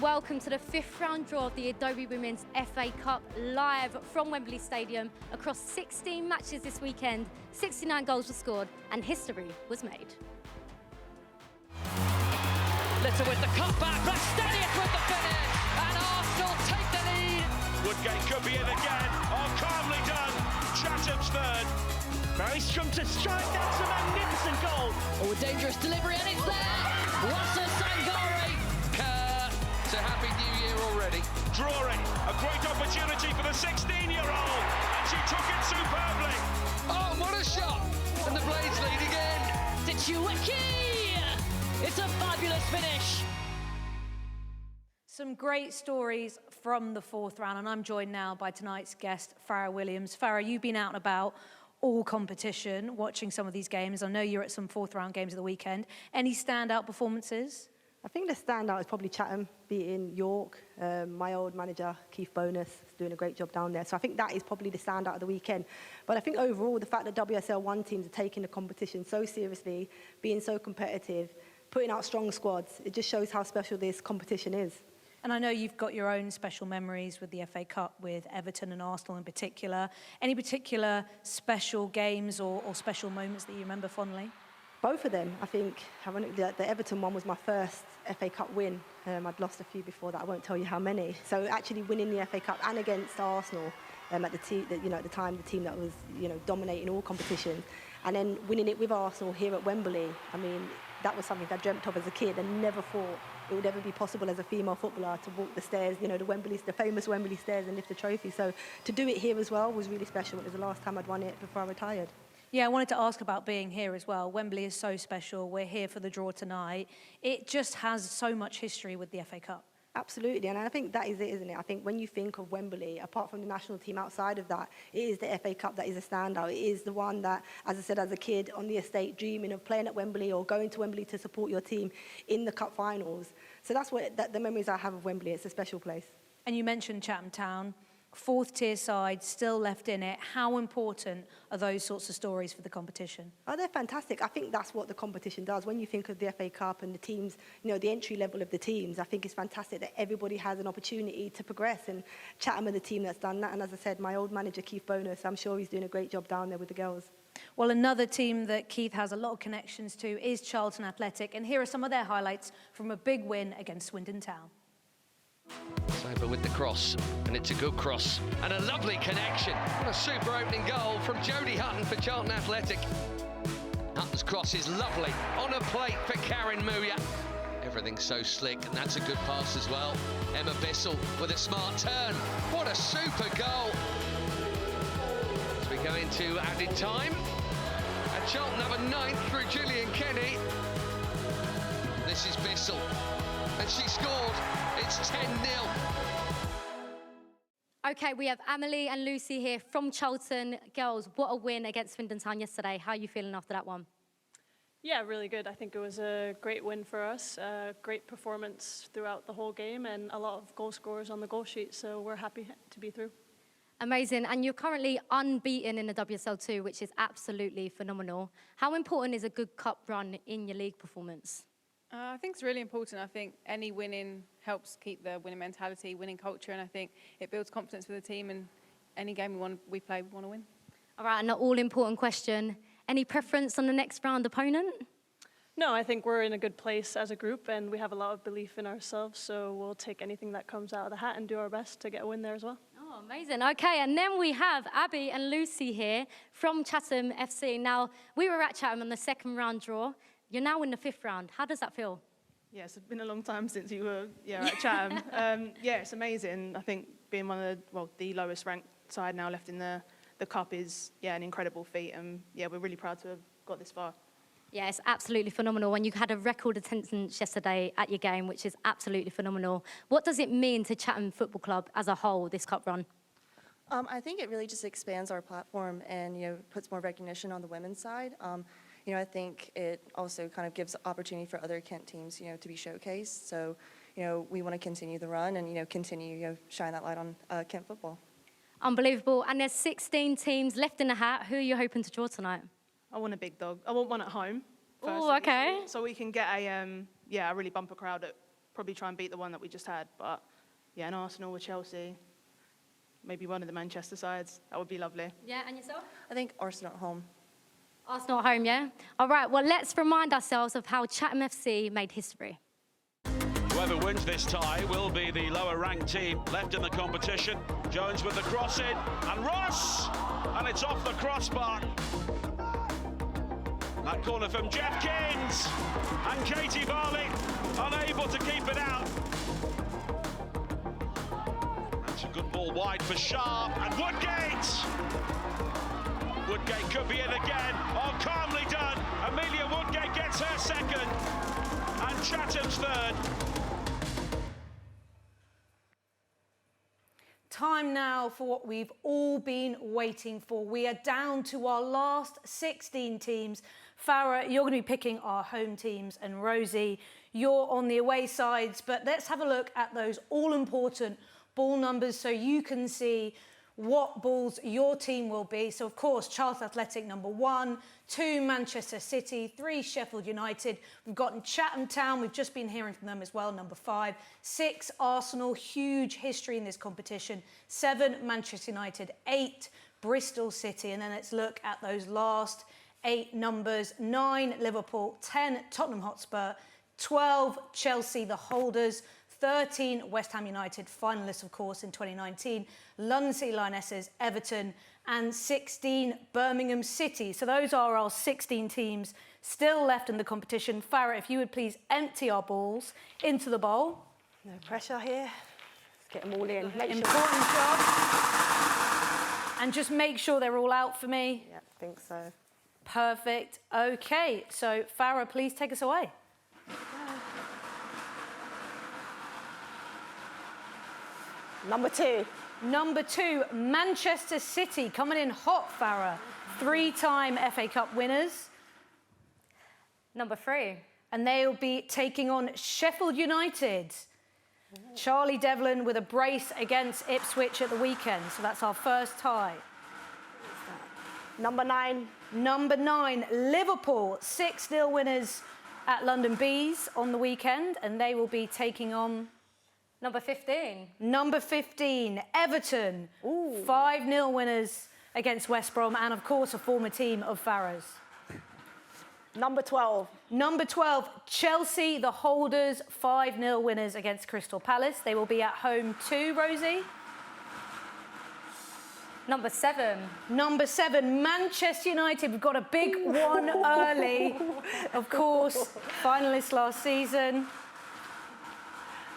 welcome to the 5th round draw of the Adobe Women's FA Cup, live from Wembley Stadium. Across 16 matches this weekend, 69 goals were scored and history was made. Little with the cutback, Rastanic with the finish, and Arsenal take the lead. Woodgate could be in again. Oh, calmly done. Chatham's third. Maristrom to strike, that's a magnificent goal. Oh, a dangerous delivery, and it's there. Wassa Sangare. So happy New Year already. Drawing, a great opportunity for the 16-year-old, and she took it superbly. Oh, what a shot! And the Blades lead again. Tsueki! It's a fabulous finish. Some great stories from the 4th round, and I'm joined now by tonight's guest, Farah Williams. Farah, you've been out and about all competition, watching some of these games. I know you're at some 4th round games of the weekend. Any standout performances? I think the standout is probably Chatham beating York. My old manager, Keith Bonus, is doing a great job down there. So I think that is probably the standout of the weekend. But I think overall, the fact that WSL1 teams are taking the competition so seriously, being so competitive, putting out strong squads, it just shows how special this competition is. And I know you've got your own special memories with the FA Cup, with Everton and Arsenal in particular. Any particular special games or special moments that you remember fondly? Both of them. I think the Everton one was my first FA Cup win. I'd lost a few before that. I won't tell you how many. So actually winning the FA Cup and against Arsenal at the time, the team that was dominating all competitions, and then winning it with Arsenal here at Wembley. I mean, that was something I dreamt of as a kid and never thought it would ever be possible as a female footballer to walk the stairs, the famous Wembley stairs, and lift the trophy. So to do it here as well was really special. It was the last time I'd won it before I retired. Yeah, I wanted to ask about being here as well. Wembley is so special. We're here for the draw tonight. It just has so much history with the FA Cup. Absolutely, and I think that is it, isn't it? I think when you think of Wembley, apart from the national team outside of that, it is the FA Cup that is a standout. It is the one that, as I said, as a kid on the estate, dreaming of playing at Wembley or going to Wembley to support your team in the Cup finals. So that's the memories I have of Wembley. It's a special place. And you mentioned Chatham Town. 4th tier side, still left in it. How important are those sorts of stories for the competition? Oh, they're fantastic. I think that's what the competition does. When you think of the FA Cup and the teams, the entry level of the teams, I think it's fantastic that everybody has an opportunity to progress, and Chatham are the team that's done that. And as I said, my old manager, Keith Bonus, I'm sure he's doing a great job down there with the girls. Well, another team that Keith has a lot of connections to is Charlton Athletic, and here are some of their highlights from a big win against Swindon Town. Saber with the cross, and it's a good cross and a lovely connection. What a super opening goal from Jodie Hutton for Charlton Athletic. Hutton's cross is lovely on a plate for Karen Muya. Everything's so slick, and that's a good pass as well. Emma Bissell with a smart turn. What a super goal. As we go into added time, and Charlton have a 9th through Gillian Kenny. This is Bissell, and she scored. It's 10-0. Okay, we have Amelie and Lucy here from Charlton. Girls, what a win against Swindon Town yesterday. How are you feeling after that one? Yeah, really good. I think it was a great win for us. Great performance throughout the whole game and a lot of goal scorers on the goal sheet, so we're happy to be through. Amazing, and you're currently unbeaten in the WSL2, which is absolutely phenomenal. How important is a good cup run in your league performance? I think it's really important. I think any winning helps keep the winning mentality, winning culture, and I think it builds confidence for the team, and any game we play, we want to win. All right, and an all-important question. Any preference on the next round opponent? No, I think we're in a good place as a group, and we have a lot of belief in ourselves, so we'll take anything that comes out of the hat and do our best to get a win there as well. Oh, amazing. Okay, and then we have Abby and Lucy here from Chatham FC. Now, we were at Chatham on the 2nd round draw. You're now in the 5th round. How does that feel? Yeah, it's been a long time since you were at Chatham. Yeah, it's amazing. I think being one of the lowest ranked side now left in the cup is an incredible feat, and we're really proud to have got this far. Yeah, it's absolutely phenomenal. And you had a record attendance yesterday at your game, which is absolutely phenomenal. What does it mean to Chatham Football Club as a whole, this cup run? I think it really just expands our platform and puts more recognition on the women's side. I think it also kind of gives opportunity for other Kent teams, to be showcased. So, we want to continue the run and, continue, shine that light on Kent football. Unbelievable. And there's 16 teams left in the hat. Who are you hoping to draw tonight? I want a big dog. I want one at home. Oh, okay. So we can get a really bumper crowd probably try and beat the one that we just had. But yeah, an Arsenal or Chelsea, maybe one of the Manchester sides, that would be lovely. Yeah, and yourself? I think Arsenal at home. Arsenal at home, yeah? All right, well, let's remind ourselves of how Chatham FC made history. Whoever wins this tie will be the lower-ranked team left in the competition. Jones with the cross in, and Ross! And it's off the crossbar. That corner from Jeff Kins, and Katie Varley unable to keep it out. That's a good ball wide for Sharp, and Woodgate! Woodgate could be in again. Oh, calmly done. Amelia Woodgate gets her second, and Chatham's third. Time now for what we've all been waiting for. We are down to our last 16 teams. Farah, you're going to be picking our home teams, and Rosie, you're on the away sides. But let's have a look at those all-important ball numbers so you can see what balls your team will be. So, of course, Charlton Athletic number 1, 2 Manchester City, 3 Sheffield United. We've got Chatham Town, we've just been hearing from them as well, number 5. 6 Arsenal, huge history in this competition. 7 Manchester United, 8 Bristol City. And then let's look at those last 8 numbers. 9 Liverpool, 10 Tottenham Hotspur, 12 Chelsea, the holders, 13 West Ham United, finalists of course in 2019, London City Lionesses, Everton, and 16 Birmingham City. So those are our 16 teams still left in the competition. Farah, if you would please empty our balls into the bowl. No pressure here. Let's get them all in. Important job. And just make sure they're all out for me. Yeah, I think so. Perfect. Okay, so Farah, please take us away. Number 2. Number 2, Manchester City, coming in hot, Farah. 3-time FA Cup winners. Number 3. And they'll be taking on Sheffield United. Charlie Devlin with a brace against Ipswich at the weekend. So that's our first tie. Number 9. Number 9, Liverpool. 6-0 winners at London Bees on the weekend. And they will be taking on... Number 15. Number 15, Everton. 5-0 winners against West Brom, and of course a former team of Farah's. Number 12. Number 12, Chelsea, the holders, 5-0 winners against Crystal Palace. They will be at home too, Rosie. Number 7. Number 7, Manchester United. We've got a big one early. Of course, finalists last season.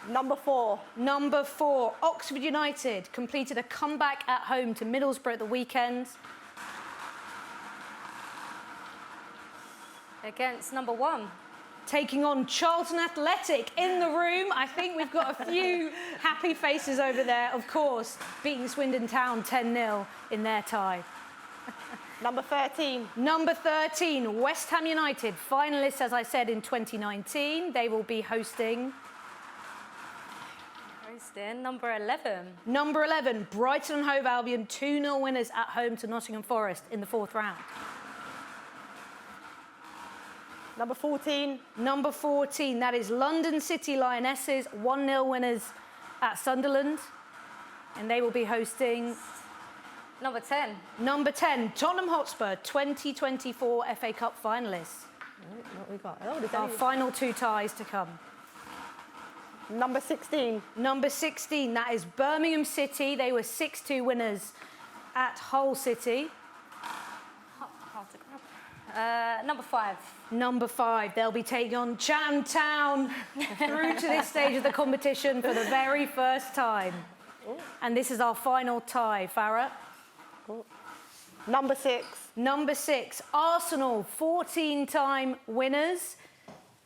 Number 4. Number 4, Oxford United completed a comeback at home to Middlesbrough at the weekend. Against number 1. Taking on Charlton Athletic in the room. I think we've got a few happy faces over there, of course, beating Swindon Town 10-0 in their tie. Number 13. Number 13, West Ham United, finalists, as I said, in 2019. They will be hosting... Number 11. Number 11, Brighton and Hove Albion, 2-0 winners at home to Nottingham Forest in the 4th round. Number 14. Number 14, that is London City Lionesses, 1-0 winners at Sunderland. And they will be hosting... Number 10. Number 10, Tottenham Hotspur, 2024 FA Cup finalists. What we got? Our final 2 ties to come. Number 16. Number 16, that is Birmingham City. They were 6-2 winners at Hull City. Number 5. Number 5, they'll be taking on Chatham Town through to this stage of the competition for the very first time. And this is our final tie, Farah. Number 6. Number 6, Arsenal, 14-time winners.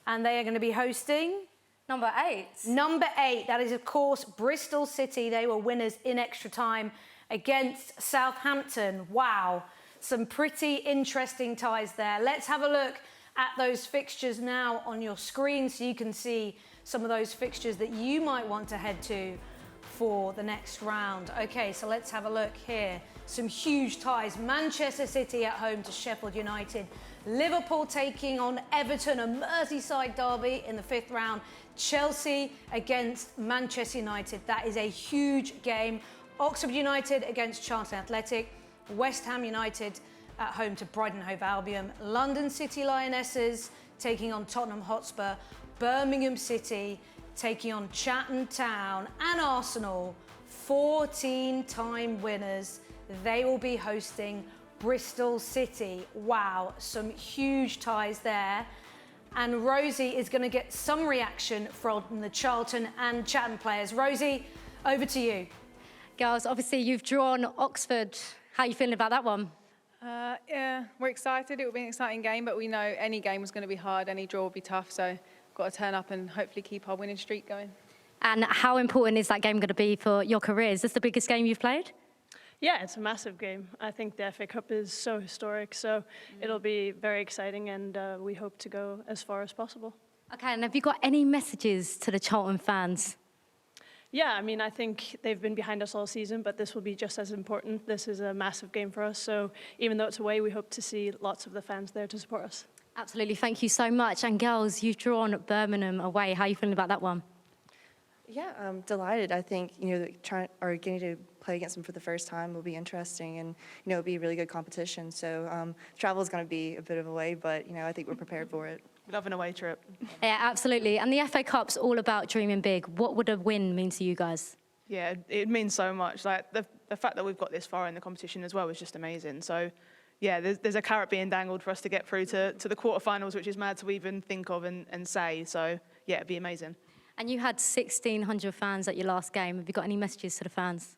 And they are going to be hosting... Number 8. Number 8, that is, of course, Bristol City. They were winners in extra time against Southampton. Wow, some pretty interesting ties there. Let's have a look at those fixtures now on your screen so you can see some of those fixtures that you might want to head to for the next round. Okay, so let's have a look here. Some huge ties. Manchester City at home to Sheffield United. Liverpool taking on Everton, a Merseyside derby in the 5th round. Chelsea against Manchester United. That is a huge game. Oxford United against Charlton Athletic. West Ham United at home to Brighton Hove Albion. London City Lionesses taking on Tottenham Hotspur. Birmingham City taking on Chatham Town. And Arsenal, 14-time winners. They will be hosting Bristol City. Wow, some huge ties there. And Rosie is going to get some reaction from the Charlton and Chatham players. Rosie, over to you. Girls, obviously you've drawn Oxford. How are you feeling about that one? Yeah, we're excited. It will be an exciting game, but we know any game was going to be hard, any draw will be tough, so got to turn up and hopefully keep our winning streak going. And how important is that game going to be for your career? Is this the biggest game you've played? Yeah, it's a massive game. I think the FA Cup is so historic, so it'll be very exciting, and we hope to go as far as possible. Okay, and have you got any messages to the Charlton fans? Yeah, I mean, I think they've been behind us all season, but this will be just as important. This is a massive game for us, so even though it's away, we hope to see lots of the fans there to support us. Absolutely, thank you so much. And girls, you've drawn Birmingham away. How are you feeling about that one? Yeah, I'm delighted. I think, getting to play against them for the first time will be interesting, and, it'll be a really good competition. So travel is going to be a bit of a way, but, I think we're prepared for it. Love an away trip. Yeah, absolutely. And the FA Cup's all about dreaming big. What would a win mean to you guys? Yeah, it means so much. Like the fact that we've got this far in the competition as well is just amazing. So, yeah, there's a carrot being dangled for us to get through to the quarterfinals, which is mad to even think of and say. So, yeah, it'd be amazing. And you had 1,600 fans at your last game. Have you got any messages to the fans?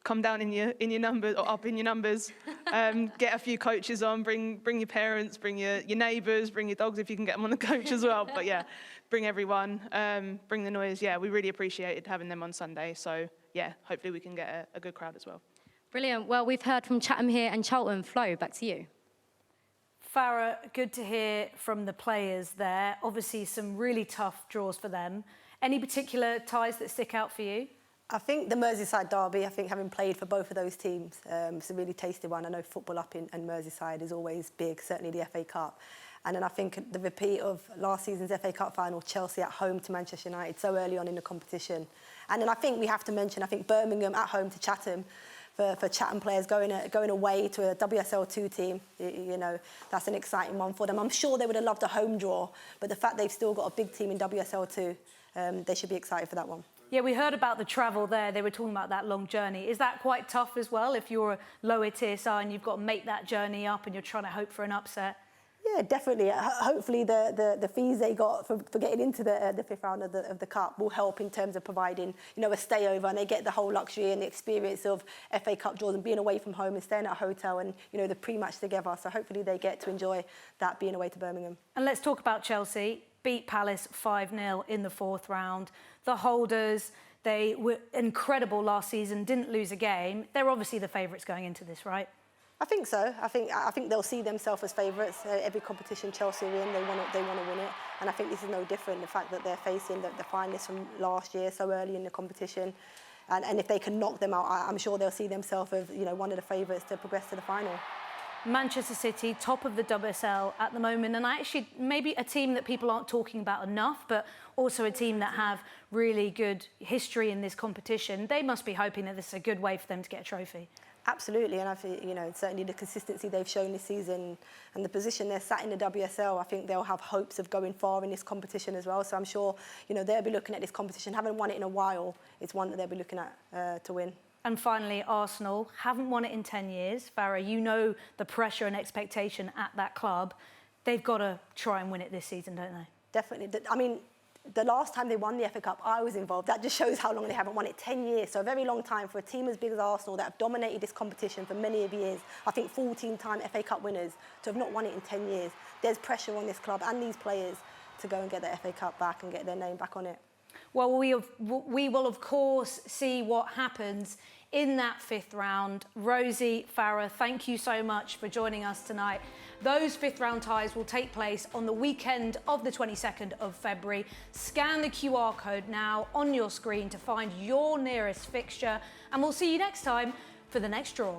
Come down in your numbers, or up in your numbers. Get a few coaches on. Bring your parents, bring your neighbours, bring your dogs if you can get them on the coach as well. But yeah, bring everyone. Bring the noise. Yeah, we really appreciated having them on Sunday. So yeah, hopefully we can get a good crowd as well. Brilliant. Well, we've heard from Chatham here and Charlton. Flo, back to you. Farah, good to hear from the players there. Obviously, some really tough draws for them. Any particular ties that stick out for you? I think the Merseyside derby, having played for both of those teams, it's a really tasty one. I know football up in Merseyside is always big, certainly the FA Cup. And then I think the repeat of last season's FA Cup final, Chelsea at home to Manchester United, so early on in the competition. And then I think we have to mention, Birmingham at home to Chatham, for Chatham players going away to a WSL2 team, that's an exciting one for them. I'm sure they would have loved a home draw, but the fact they've still got a big team in WSL2, they should be excited for that one. Yeah, we heard about the travel there. They were talking about that long journey. Is that quite tough as well if you're a lower tier side and you've got to make that journey up and you're trying to hope for an upset? Yeah, definitely. Hopefully the fees they got for getting into the 5th round of the Cup will help in terms of providing, a stayover, and they get the whole luxury and the experience of FA Cup draws and being away from home and staying at a hotel and, the pre-match together. So hopefully they get to enjoy that being away to Birmingham. And let's talk about Chelsea. Beat Palace 5-0 in the 4th round. The holders, they were incredible last season, didn't lose a game. They're obviously the favourites going into this, right? I think so. I think they'll see themselves as favourites. Every competition Chelsea are in, they want to win it. And I think this is no different. The fact that they're facing the finalists from last year so early in the competition, and if they can knock them out, I'm sure they'll see themselves as one of the favourites to progress to the final. Manchester City, top of the WSL at the moment, and actually maybe a team that people aren't talking about enough, but also a team that have really good history in this competition. They must be hoping that this is a good way for them to get a trophy. Absolutely, and I think, certainly the consistency they've shown this season and the position they're sat in the WSL, I think they'll have hopes of going far in this competition as well. So I'm sure, they'll be looking at this competition. Haven't won it in a while. It's one that they'll be looking at to win. And finally, Arsenal haven't won it in 10 years. Farah, the pressure and expectation at that club. They've got to try and win it this season, don't they? Definitely. I mean, the last time they won the FA Cup, I was involved. That just shows how long they haven't won it, 10 years. So a very long time for a team as big as Arsenal that have dominated this competition for many of years. I think 14-time FA Cup winners to have not won it in 10 years. There's pressure on this club and these players to go and get the FA Cup back and get their name back on it. Well, we will, of course, see what happens in that 5th round. Rosie, Farah, thank you so much for joining us tonight. Those 5th round ties will take place on the weekend of the 22nd of February. Scan the QR code now on your screen to find your nearest fixture, and we'll see you next time for the next draw.